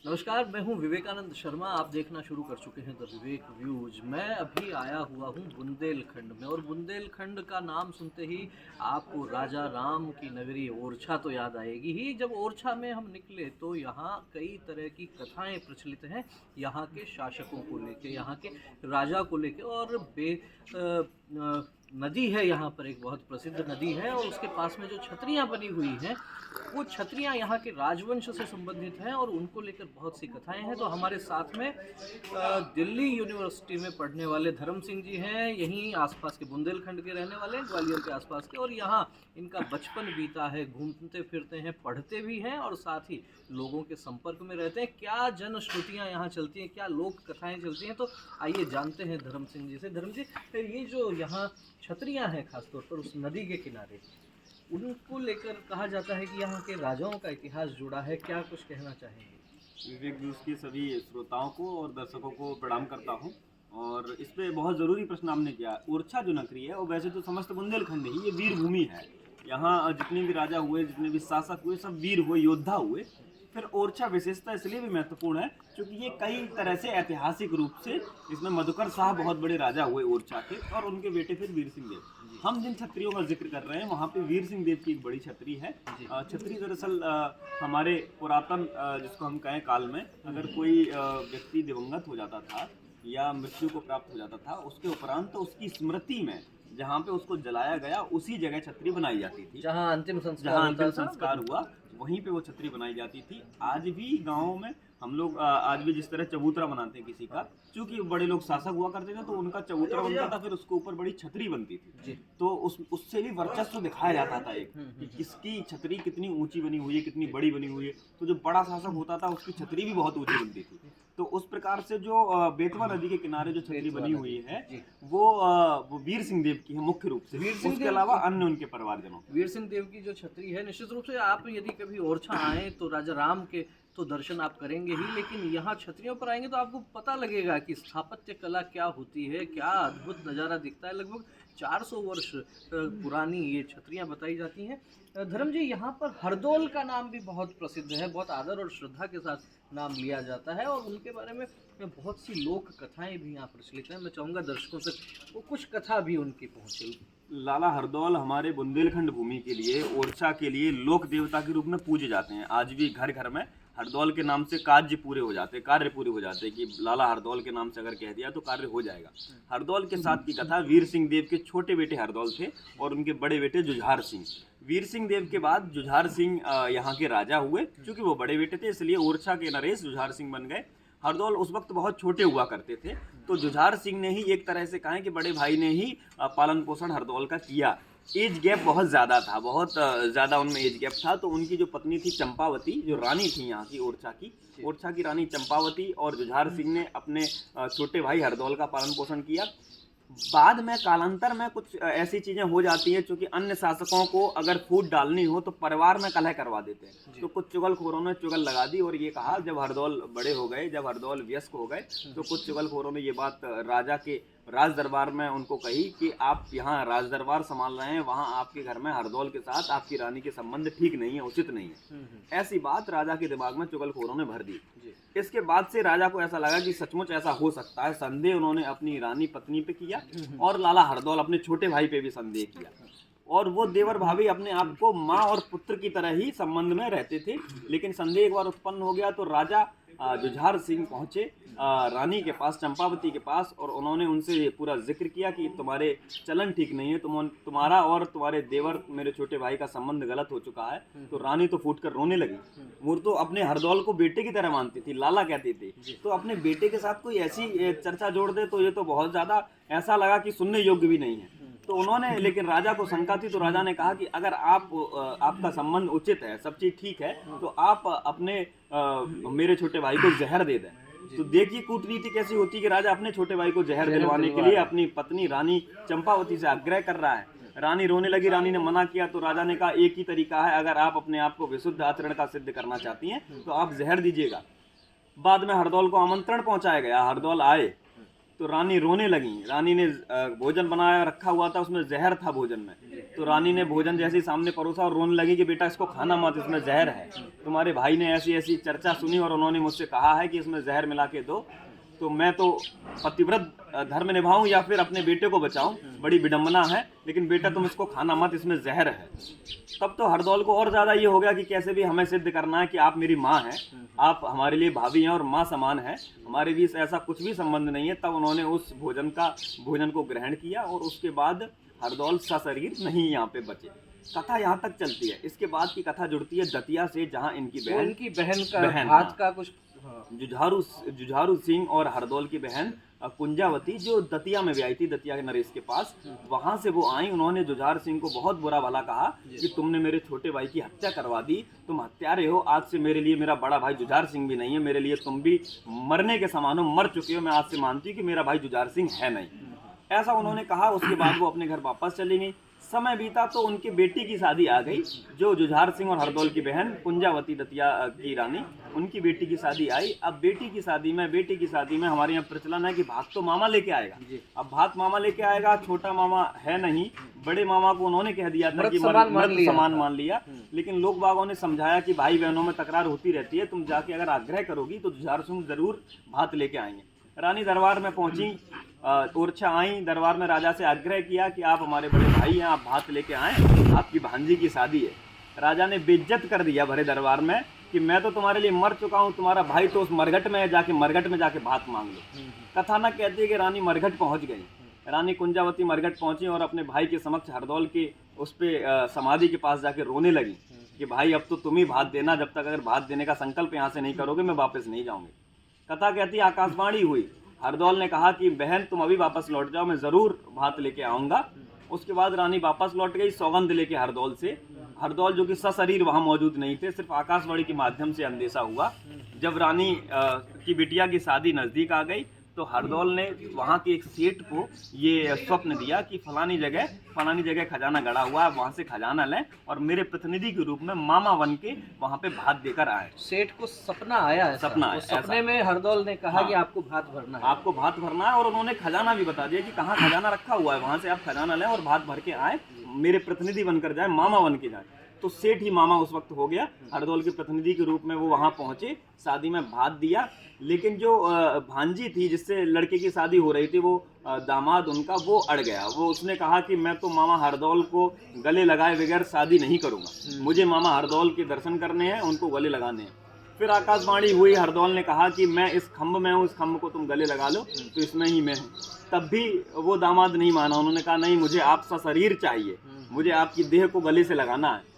नमस्कार, मैं हूँ विवेकानंद शर्मा। आप देखना शुरू कर चुके हैं द विवेक व्यूज। मैं अभी आया हुआ हूँ बुंदेलखंड में, और बुंदेलखंड का नाम सुनते ही आपको राजा राम की नगरी ओरछा तो याद आएगी ही। जब ओरछा में हम निकले तो यहाँ कई तरह की कथाएं प्रचलित हैं, यहाँ के शासकों को लेके, यहाँ के राजा को लेके। और नदी है यहाँ पर, एक बहुत प्रसिद्ध नदी है, और उसके पास में जो छतरियाँ बनी हुई हैं वो छतरियाँ यहाँ के राजवंश से संबंधित हैं, और उनको लेकर बहुत सी कथाएं हैं। तो हमारे साथ में दिल्ली यूनिवर्सिटी में पढ़ने वाले धर्म सिंह जी हैं, यहीं आसपास के बुंदेलखंड के रहने वाले हैं, ग्वालियर के आसपास के, और यहाँ इनका बचपन बीता है, घूमते फिरते हैं, पढ़ते भी हैं, और साथ ही लोगों के संपर्क में रहते हैं। क्या जनश्रुतियाँ यहाँ चलती हैं, क्या लोक कथाएँ चलती हैं, तो आइए जानते हैं धर्म सिंह जी से। धर्म जी, ये जो यहाँ छतरियाँ हैं खासतौर पर उस नदी के किनारे, उनको लेकर कहा जाता है कि यहाँ के राजाओं का इतिहास जुड़ा है, क्या कुछ कहना चाहेंगे? विवेक न्यूज़ के सभी श्रोताओं को और दर्शकों को प्रणाम करता हूं। और इस पे बहुत ज़रूरी प्रश्न आपने किया। ओरछा जो नगरी है वो वैसे तो समस्त बुंदेलखंड ही ये वीर भूमि है। यहाँ जितने भी राजा हुए, जितने भी शासक हुए, सब वीर हुए, योद्धा हुए। फिर ओरछा विशेषता इसलिए भी महत्वपूर्ण है क्योंकि ये कई तरह से ऐतिहासिक रूप से, इसमें मधुकर शाह बहुत बड़े राजा हुए ओरछा के, और उनके बेटे फिर वीर सिंह देव। हम जिन छत्रियों का जिक्र कर रहे हैं वहाँ पे वीर सिंह देव की एक बड़ी छतरी है। छतरी दरअसल हमारे पुरातन जिसको हम कहें काल में, अगर कोई व्यक्ति दिवंगत हो जाता था या मृत्यु को प्राप्त हो जाता था, उसके उपरांत तो उसकी स्मृति में जहाँ पे उसको जलाया गया उसी जगह छतरी बनाई जाती थी। जहाँ अंतिम संस्कार हुआ वहीं पे वो छतरी बनाई जाती थी। आज भी गाँव में हम लोग आज भी जिस तरह चबूतरा बनाते हैं किसी का, चूंकि बड़े लोग शासक हुआ करते थे तो उनका चबूतरा बनता था, फिर उसके ऊपर बड़ी छतरी बनती थी। तो उससे भी वर्चस्व दिखाया जाता था एक, कि किसकी छतरी कितनी ऊंची बनी हुई है, कितनी बड़ी बनी हुई है। तो जो बड़ा शासक होता था उसकी छतरी भी बहुत ऊंची बनती थी। तो उस प्रकार से जो बेतवा नदी के किनारे जो छतरी बनी हुई है वो वीर सिंह देव की है मुख्य रूप से, उसके अलावा अन्य उनके परिवारजनों। वीर सिंह देव की जो छतरी है, निश्चित रूप से आप यदि कभी ओरछा आए तो राजा राम के तो दर्शन आप करेंगे ही, लेकिन यहाँ छतरियों पर आएंगे तो आपको पता लगेगा कि स्थापत्य कला क्या होती है, क्या अद्भुत नज़ारा दिखता है। लगभग 400 वर्ष पुरानी ये छतरियाँ बताई जाती हैं। धर्म जी, यहाँ पर हरदौल का नाम भी बहुत प्रसिद्ध है, बहुत आदर और श्रद्धा के साथ नाम लिया जाता है, और उनके बारे में बहुत सी लोक कथाएं भी यहाँ प्रचलित हैं। मैं चाहूँगा दर्शकों से वो कुछ कथा भी उनकी पहुँचे। लाला हरदौल हमारे बुंदेलखंड भूमि के लिए, ओरछा के लिए लोक देवता के रूप में पूजे जाते हैं। आज भी घर घर में हरदौल के नाम से कार्य पूरे हो जाते हैं कि लाला हरदौल के नाम से अगर कह दिया तो कार्य हो जाएगा। हरदौल के साथ की कथा, वीर सिंह देव के छोटे बेटे हरदौल थे और उनके बड़े बेटे जुझार सिंह। वीर सिंह देव के बाद जुझार सिंह यहाँ के राजा हुए। चूंकि वो बड़े बेटे थे इसलिए ओरछा के नरेश जुझार सिंह बन गए। हरदौल उस वक्त बहुत छोटे हुआ करते थे, तो जुझार सिंह ने ही एक तरह से कहें कि बड़े भाई ने ही पालन पोषण हरदौल का किया। एज गैप बहुत ज़्यादा था, बहुत ज़्यादा उनमें एज गैप था। तो उनकी जो पत्नी थी चंपावती, जो रानी थी यहाँ की ओरछा की रानी चंपावती, और जुझार सिंह ने अपने छोटे भाई हरदौल का पालन पोषण किया। बाद में कालांतर में कुछ ऐसी चीज़ें हो जाती हैं, क्योंकि अन्य शासकों को अगर फूट डालनी हो तो परिवार में कलह करवा देते हैं। तो कुछ चुगलखोरों ने चुगल लगा दी और ये कहा, जब हरदौल बड़े हो गए, जब हरदौल वयस्क हो गए, तो कुछ चुगलखोरों ने ये बात राजा के राज दरबार में उनको कही कि आप यहाँ राज दरबार संभाल रहे हैं, वहाँ आपके घर में हरदौल के साथ आपकी रानी के संबंध ठीक नहीं है, उचित नहीं है। ऐसी बात राजा के दिमाग में चुगलखोरों ने भर दी। इसके बाद से राजा को ऐसा लगा कि सचमुच ऐसा हो सकता है। संदेह उन्होंने अपनी रानी पत्नी पे किया और लाला हरदौल अपने छोटे भाई पे भी संदेह किया, और वो देवर भाभी अपने आप को माँ और पुत्र की तरह ही संबंध में रहते थे। लेकिन संदेह एक बार उत्पन्न हो गया तो राजा जुझार सिंह पहुंचे रानी के पास, चंपावती के पास, और उन्होंने उनसे पूरा जिक्र किया कि तुम्हारे चलन ठीक नहीं है, तुम्हारा और तुम्हारे देवर मेरे छोटे भाई का संबंध गलत हो चुका है। तो रानी तो फूटकर रोने लगी। वो तो अपने हरदौल को बेटे की तरह मानती थी, लाला कहती थी, तो अपने बेटे के साथ कोई ऐसी चर्चा जोड़ दे तो ये तो बहुत ज्यादा ऐसा लगा कि सुनने योग्य भी नहीं है। तो उन्होंने, लेकिन राजा को शंका थी, तो राजा ने कहा कि अगर आपका संबंध उचित है, सब चीज ठीक है, तो आप अपने मेरे छोटे भाई को जहर दे दें। तो देखिए कूटनीति कैसी होती है कि राजा अपने छोटे भाई को जहर दिलवाने के लिए अपनी पत्नी रानी चंपावती से आग्रह कर रहा है। रानी रोने लगी, रानी ने मना किया, तो राजा ने कहा एक ही तरीका है, अगर आप अपने आप को विशुद्ध आचरण का सिद्ध करना चाहती हैं तो आप जहर दीजिएगा। बाद में हरदौल को आमंत्रण पहुंचाया गया, हरदौल आए, तो रानी रोने लगी। रानी ने भोजन बनाया रखा हुआ था, उसमें जहर था भोजन में। तो रानी ने भोजन जैसे ही सामने परोसा और रोने लगी कि बेटा इसको खाना मत, इसमें जहर है। तुम्हारे भाई ने ऐसी ऐसी चर्चा सुनी और उन्होंने मुझसे कहा है कि इसमें जहर मिला के दो, तो मैं तो पतिव्रत धर्म निभाऊं या फिर अपने बेटे को बचाऊं, बड़ी विडंबना है। लेकिन बेटा तुम इसको खाना मत, इसमें जहर है। तब तो हरदौल को और ज्यादा ये हो गया कि कैसे भी हमें सिद्ध करना है कि आप मेरी माँ हैं, आप हमारे लिए भाभी हैं और माँ समान है, हमारे बीच ऐसा कुछ भी संबंध नहीं है। तब उन्होंने उस भोजन को ग्रहण किया और उसके बाद हरदौल सशरीर नहीं यहाँ पे बचे। कथा यहाँ तक चलती है। इसके बाद की कथा जुड़ती है दतिया से, जहाँ इनकी बहन का हाथ का कुछ जुझारू सिंह और हरदौल की बहन कुंजावती जो दतिया में ब्याई थी, दतिया के नरेश के पास, वहां से वो आई। उन्होंने जुझार सिंह को बहुत बुरा भला कहा कि तुमने मेरे छोटे भाई की हत्या करवा दी, तुम हत्यारे हो। आज से मेरे लिए मेरा बड़ा भाई जुझार सिंह भी नहीं है, मेरे लिए तुम भी मरने के समान हो, मर चुके हो। मैं आज से मानती हूँ कि मेरा भाई जुझार सिंह है नहीं। ऐसा उन्होंने कहा। उसके बाद वो अपने घर वापस चली गई। समय बीता तो उनकी बेटी की शादी आ गई, जो जुझार सिंह और हरदौल की बहन कुंजावती दतिया की रानी, उनकी बेटी की शादी आई। अब बेटी की शादी में हमारे यहाँ प्रचलन है कि भात तो मामा लेके आएगा। अब भात मामा लेके आएगा, छोटा मामा है नहीं, बड़े मामा को उन्होंने कह दिया था कि मर्द समान मान लिया। लेकिन लोग बागों ने समझाया कि भाई बहनों में तकरार होती रहती है, तुम जाके अगर आग्रह करोगी तो जुझार सिंह जरूर भात लेके आएंगे। रानी दरबार में पहुंची, ओरछा आई, दरबार में राजा से आग्रह किया कि आप हमारे बड़े भाई हैं, आप भात लेके आए, आपकी भांजी की शादी है। राजा ने बेइज्जत कर दिया भरे दरबार में कि मैं तो तुम्हारे लिए मर चुका हूँ, तुम्हारा भाई तो उस मरघट में है, जाके मरघट में जाके भात मांग लो। कथानक कहती है कि रानी मरघट पहुंच गई। रानी कुंजावती मरघट पहुंची और अपने भाई के समक्ष हरदौल के उस पे समाधि के पास जाके रोने लगी कि भाई अब तो तुम ही भात देना, जब तक अगर भात देने का संकल्प यहाँ से नहीं करोगे मैं वापस नहीं जाऊंगी। कथा कहती है आकाशवाणी हुई, हरदौल ने कहा कि बहन तुम अभी वापस लौट जाओ, मैं जरूर भात लेके आऊंगा। उसके बाद रानी वापस लौट गई सौगंध लेके हरदौल से। हरदौल जो कि सशरीर वहां मौजूद नहीं थे, सिर्फ आकाशवाणी के माध्यम से अंदेशा हुआ। जब रानी की बिटिया की शादी नजदीक आ गई तो हरदौल ने वहाँ के एक सेठ को ये स्वप्न दिया कि फलानी जगह खजाना गड़ा हुआ है, वहाँ से खजाना लें और मेरे प्रतिनिधि के रूप में मामा बन के वहाँ पे भात देकर आए। सेठ को सपना आया, सपने में हरदौल ने कहा कि आपको भात भरना है, आपको भात भरना है। और उन्होंने खजाना भी बता दिया कि कहाँ खजाना रखा हुआ है, वहाँ से आप खजाना लें और भात भर के आए, मेरे प्रतिनिधि बनकर जाए, मामा बन के जाए। तो सेठ ही मामा उस वक्त हो गया। हरदौल के प्रतिनिधि के रूप में वो वहाँ पहुँचे, शादी में भात दिया। लेकिन जो भांजी थी जिससे लड़के की शादी हो रही थी, वो दामाद उनका वो अड़ गया। वो उसने कहा कि मैं तो मामा हरदौल को गले लगाए बगैर शादी नहीं करूँगा, मुझे मामा हरदौल के दर्शन करने हैं, उनको गले लगाने हैं। फिर आकाशवाणी हुई, हरदौल ने कहा कि मैं इस खम्भ में हूँ, इस खम्भ को तुम गले लगा लो, तो इसमें ही मैं हूँ। तब भी वो दामाद नहीं माना, उन्होंने कहा नहीं, मुझे आपका शरीर चाहिए, मुझे आपकी देह को गले से लगाना है।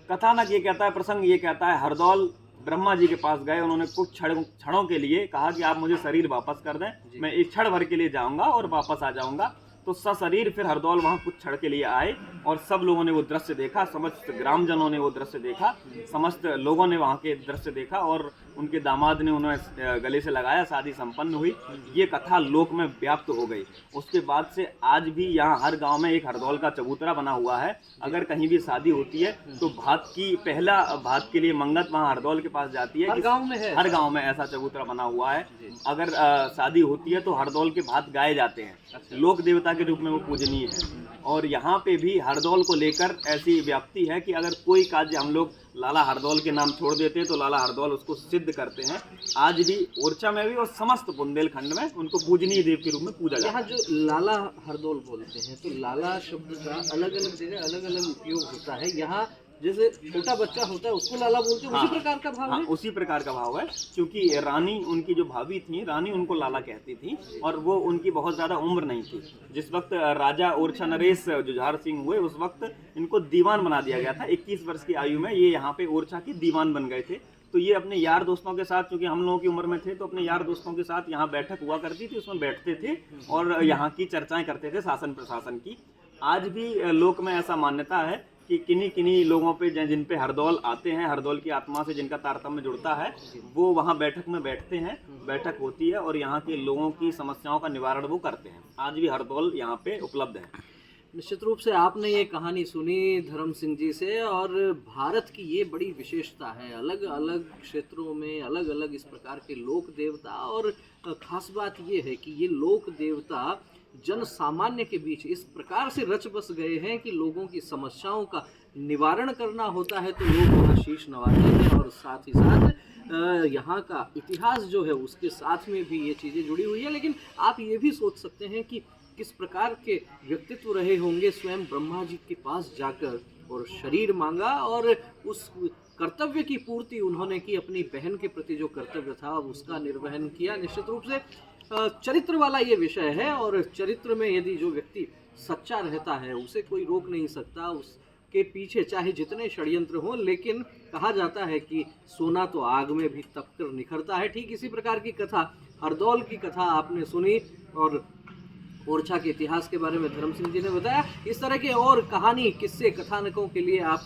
कथानक ये कहता है, प्रसंग ये कहता है, हरदौल ब्रह्मा जी के पास गए। उन्होंने कुछ क्षणों के लिए कहा कि आप मुझे शरीर वापस कर दें, मैं एक क्षण भर के लिए जाऊंगा और वापस आ जाऊंगा। तो सशरीर फिर हरदौल वहाँ कुछ क्षण के लिए आए और सब लोगों ने वो दृश्य देखा, समस्त ग्रामजनों ने वो दृश्य देखा, समस्त लोगों ने वहाँ के दृश्य देखा और उनके दामाद ने उन्हें गले से लगाया, शादी संपन्न हुई। ये कथा लोक में व्याप्त हो गई। उसके बाद से आज भी यहाँ हर गांव में एक हरदौल का चबूतरा बना हुआ है। अगर कहीं भी शादी होती है तो पहला भात के लिए मंगत वहाँ हरदौल के पास जाती है। हर गांव में है, हर गांव में ऐसा चबूतरा बना हुआ है। अगर शादी होती है तो हरदौल के भात गाए जाते हैं, लोक देवता के रूप में वो पूजनीय है। और यहाँ पे भी हरदौल को लेकर ऐसी व्याप्ति है कि अगर कोई कार्य हम लोग लाला हरदौल के नाम छोड़ देते हैं तो लाला हरदौल उसको सिद्ध करते हैं। आज भी ओरछा में भी और समस्त बुंदेलखंड में उनको पूजनीय देव के रूप में पूजा जाता है। यहाँ जो लाला हरदौल बोलते हैं तो लाला शब्द का अलग अलग जगह अलग अलग उपयोग होता है। यहाँ जैसे छोटा बच्चा होता है उसको लाला बोलते हैं, उसी प्रकार का भाव है। उसी प्रकार का भाव है, क्योंकि रानी उनकी जो भाभी थी, रानी उनको लाला कहती थी और वो उनकी बहुत ज्यादा उम्र नहीं थी। जिस वक्त राजा ओरछा नरेश जुझार सिंह हुए उस वक्त इनको दीवान बना दिया गया था। 21 वर्ष की आयु में ये यहाँ पे ओरछा के दीवान बन गए थे। तो ये अपने यार दोस्तों के साथ, क्योंकि हम लोगों की उम्र में थे, तो अपने यार दोस्तों के साथ यहाँ बैठक हुआ करती थी, उसमें बैठते थे और यहाँ की चर्चाएं करते थे शासन प्रशासन की। आज भी लोक में ऐसा मान्यता है कि किन्हीं लोगों पे जिन पे हरदौल आते हैं, हरदौल की आत्मा से जिनका तारतम्य जुड़ता है, वो वहाँ बैठक में बैठते हैं, बैठक होती है और यहाँ के लोगों की समस्याओं का निवारण वो करते हैं। आज भी हरदौल यहाँ पे उपलब्ध है। निश्चित रूप से आपने ये कहानी सुनी धर्म सिंह जी से, और भारत की ये बड़ी विशेषता है, अलग अलग क्षेत्रों में अलग अलग इस प्रकार के लोक देवता, और खास बात ये है कि ये लोक देवता जन सामान्य के बीच इस प्रकार से रच बस गए हैं कि लोगों की समस्याओं का निवारण करना होता है तो लोग वहाँ शीश नवाते हैं, और साथ ही साथ यहाँ का इतिहास जो है उसके साथ में भी ये चीज़ें जुड़ी हुई है। लेकिन आप ये भी सोच सकते हैं कि किस प्रकार के व्यक्तित्व रहे होंगे, स्वयं ब्रह्मा जी के पास जाकर और शरीर मांगा, और उस कर्तव्य की पूर्ति उन्होंने की, अपनी बहन के प्रति जो कर्तव्य था उसका निर्वहन किया। निश्चित रूप से चरित्र वाला ये विषय है, और चरित्र में यदि जो व्यक्ति सच्चा रहता है उसे कोई रोक नहीं सकता, उसके पीछे चाहे जितने षड्यंत्र हों, लेकिन कहा जाता है कि सोना तो आग में भी तपकर निखरता है। ठीक इसी प्रकार की कथा, हरदौल की कथा आपने सुनी, और ओरछा के इतिहास के बारे में धर्म सिंह जी ने बताया। इस तरह के और कहानी किस्से कथानकों के लिए आप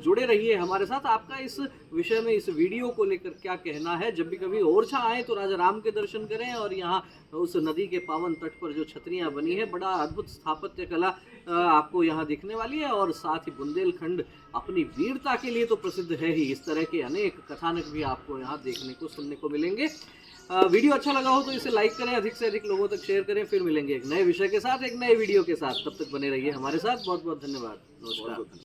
जुड़े रहिए हमारे साथ। आपका इस विषय में, इस वीडियो को लेकर क्या कहना है? जब भी कभी ओरछा आए तो राजा राम के दर्शन करें, और यहाँ उस नदी के पावन तट पर जो छतरियाँ बनी है, बड़ा अद्भुत स्थापत्य कला आपको यहाँ दिखने वाली है, और साथ ही बुंदेलखंड अपनी वीरता के लिए तो प्रसिद्ध है ही, इस तरह के अनेक कथानक भी आपको यहाँ देखने को, सुनने को मिलेंगे। वीडियो अच्छा लगा हो तो इसे लाइक करें, अधिक से अधिक लोगों तक शेयर करें। फिर मिलेंगे एक नए विषय के साथ, एक नए वीडियो के साथ। तब तक बने रहिए हमारे साथ। बहुत बहुत धन्यवाद। नमस्कार।